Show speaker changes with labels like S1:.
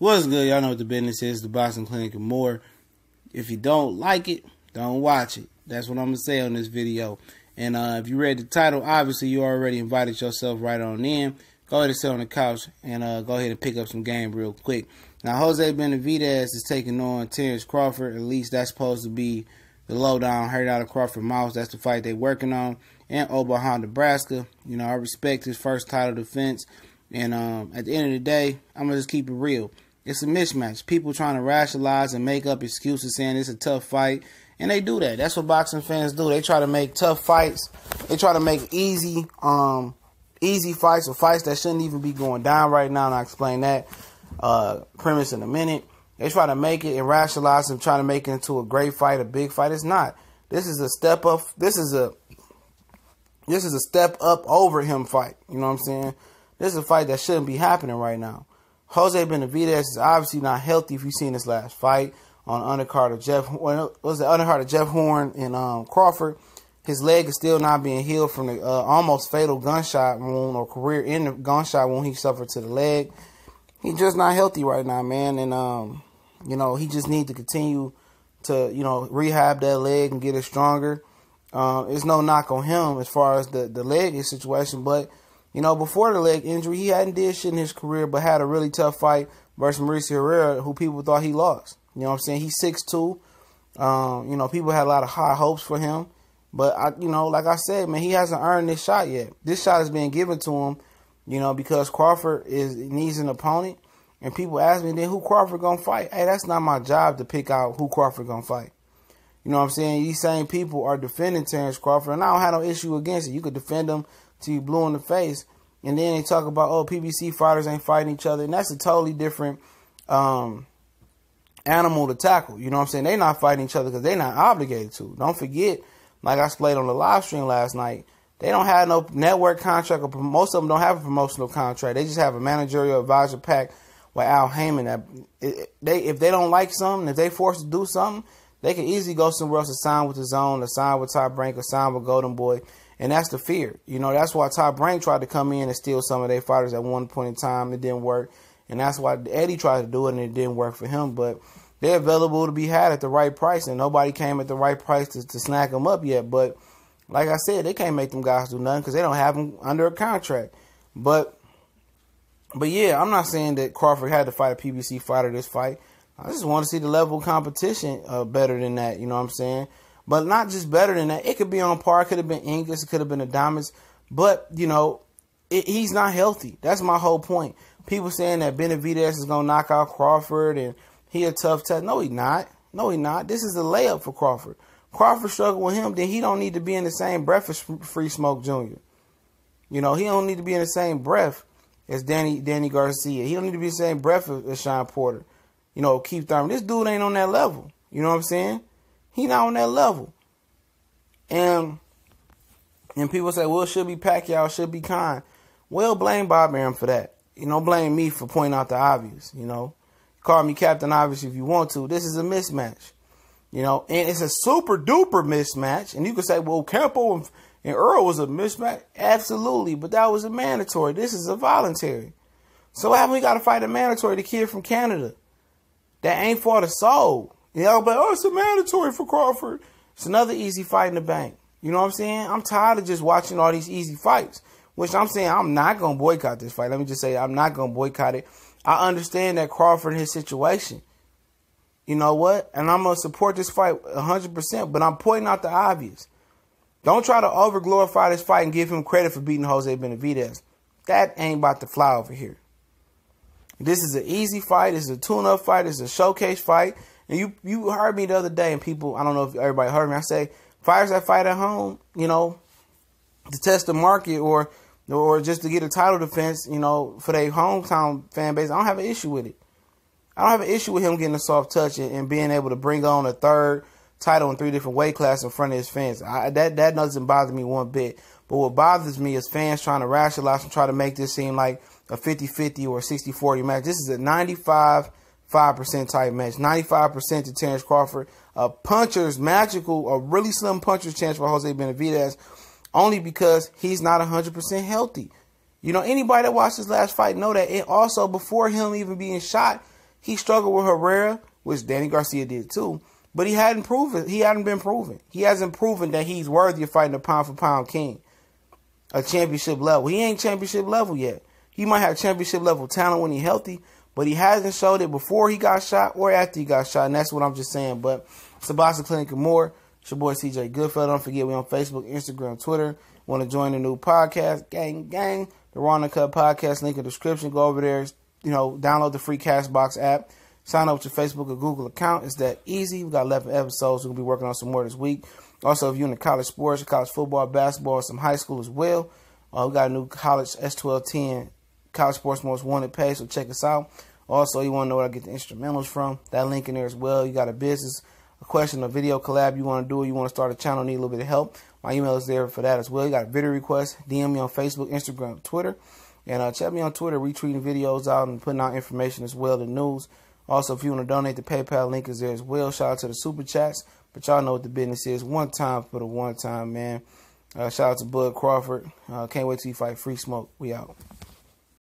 S1: What's good? Y'all know what the business is, the Boxing Clinic and more. If you don't like it, don't watch it. That's what I'm going to say on this video. And if you read the title, obviously you already invited yourself right on in. Go ahead and sit on the couch and go ahead and pick up some game real quick. Now, Jose Benavidez is taking on Terence Crawford. At least that's supposed to be the lowdown, heard out of Crawford mouth. That's the fight they're working on. And Omaha, Nebraska. You know, I respect his first title defense. And at the end of the day, I'm going to just keep it real. It's a mismatch. People trying to rationalize and make up excuses saying it's a tough fight. And they do that. That's what boxing fans do. They try to make tough fights. They try to make easy fights or fights that shouldn't even be going down right now. And I'll explain that premise in a minute. They try to make it and rationalize and try to make it into a great fight, a big fight. It's not. This is a step up. This is a step up over him fight. You know what I'm saying? This is a fight that shouldn't be happening right now. Jose Benavidez is obviously not healthy. If you've seen his last fight on undercard of Jeff Horn and Crawford, his leg is still not being healed from the almost fatal gunshot wound or career-ending gunshot wound he suffered to the leg. He's just not healthy right now, man. And you know, he just needs to continue to, you know, rehab that leg and get it stronger. There's no knock on him as far as the leg situation, but you know, before the leg injury, he hadn't did shit in his career, but had a really tough fight versus Mauricio Herrera, who people thought he lost. You know what I'm saying? He's 6'2". You know, people had a lot of high hopes for him. But, you know, like I said, man, he hasn't earned this shot yet. This shot is being given to him, you know, because Crawford needs an opponent. And people ask me, then who Crawford going to fight? Hey, that's not my job to pick out who Crawford going to fight. You know what I'm saying? These same people are defending Terence Crawford, and I don't have no issue against it. You could defend him till you blue in the face. And then they talk about, oh, PBC fighters ain't fighting each other. And that's a totally different animal to tackle. You know what I'm saying? They're not fighting each other because they're not obligated to. Don't forget, like I explained on the live stream last night, they don't have no network contract, or most of them don't have a promotional contract. They just have a managerial advisor pack with Al Heyman. That if they don't like something, if they forced to do something, they can easily go somewhere else to sign with the Zone, or sign with Top Rank, or sign with Golden Boy. And that's the fear. You know, that's why Top Rank tried to come in and steal some of their fighters at one point in time. It didn't work. And that's why Eddie tried to do it, and it didn't work for him. But they're available to be had at the right price, and nobody came at the right price to snag them up yet. But like I said, they can't make them guys do nothing because they don't have them under a contract. But yeah, I'm not saying that Crawford had to fight a PBC fighter this fight. I just want to see the level of competition better than that. You know what I'm saying? But not just better than that. It could be on par. It could have been English. It could have been Adamas. But, you know, he's not healthy. That's my whole point. People saying that Benavidez is going to knock out Crawford and he a tough test. No, he's not. No, he's not. This is a layup for Crawford. Crawford struggled with him. Then he don't need to be in the same breath as Free Smoke Jr. You know, he don't need to be in the same breath as Danny Garcia. He don't need to be in the same breath as Sean Porter. You know, Keith Thurman. This dude ain't on that level. You know what I'm saying? He not on that level. And people say, well, it should be Pacquiao, it should be Khan. Well, blame Bob Arum for that. You know, blame me for pointing out the obvious, you know. Call me Captain Obvious if you want to. This is a mismatch. You know, and it's a super duper mismatch. And you can say, well, Campo and Earl was a mismatch. Absolutely. But that was a mandatory. This is a voluntary. So haven't we got to fight a mandatory, the kid from Canada? That ain't for the soul. You know, but oh, it's a mandatory for Crawford. It's another easy fight in the bank. You know what I'm saying? I'm tired of just watching all these easy fights, which I'm saying I'm not going to boycott this fight. Let me just say I'm not going to boycott it. I understand that Crawford and his situation. You know what? And I'm going to support this fight 100%, but I'm pointing out the obvious. Don't try to over-glorify this fight and give him credit for beating Jose Benavidez. That ain't about to fly over here. This is an easy fight. This is a tune-up fight. This is a showcase fight. And you heard me the other day, and people, I don't know if everybody heard me, I say, fighters that fight at home, you know, to test the market or just to get a title defense, you know, for their hometown fan base, I don't have an issue with it. I don't have an issue with him getting a soft touch and being able to bring on a third title in 3 different weight classes in front of his fans. That doesn't bother me one bit. But what bothers me is fans trying to rationalize and try to make this seem like a 50-50 or a 60-40 match. This is a 95% type match. 95% to Terence Crawford. A really slim puncher's chance for Jose Benavidez, only because he's not 100% healthy. You know, anybody that watched his last fight know that. And also, before him even being shot, He struggled with Herrera, which Danny Garcia did too, but he hadn't been proven. He hasn't proven that he's worthy of fighting a pound-for-pound king, a championship level. He ain't championship level yet. He might have championship level talent when he's healthy, but he hasn't showed it before he got shot or after he got shot, and that's what I'm just saying. But it's the Boxing Clinic and more. It's your boy CJ Goodfellow. Don't forget, we on Facebook, Instagram, Twitter. Want to join the new podcast, gang, the Raw Uncut Podcast, link in the description. Go over there, download the free Cashbox app. Sign up with your Facebook or Google account. It's that easy. We got 11 episodes. We're going to be working on some more this week. Also, if you're into college sports, college football, basketball, some high school as well, we got a new college S1210 College Sports Most Wanted page, so check us out. Also, you want to know where I get the instrumentals from, that link in there as well. You got a business, a question, a video collab you want to do, you want to start a channel, need a little bit of help, my email is there for that as well. You got a video request, DM me on Facebook, Instagram, Twitter, and check me on Twitter, retweeting videos out and putting out information as well, the news. Also, if you want to donate, the PayPal link is there as well. Shout out to the Super Chats, but y'all know what the business is. One time for the one time, man. Shout out to Bud Crawford. Can't wait till you fight Free Smoke. We out.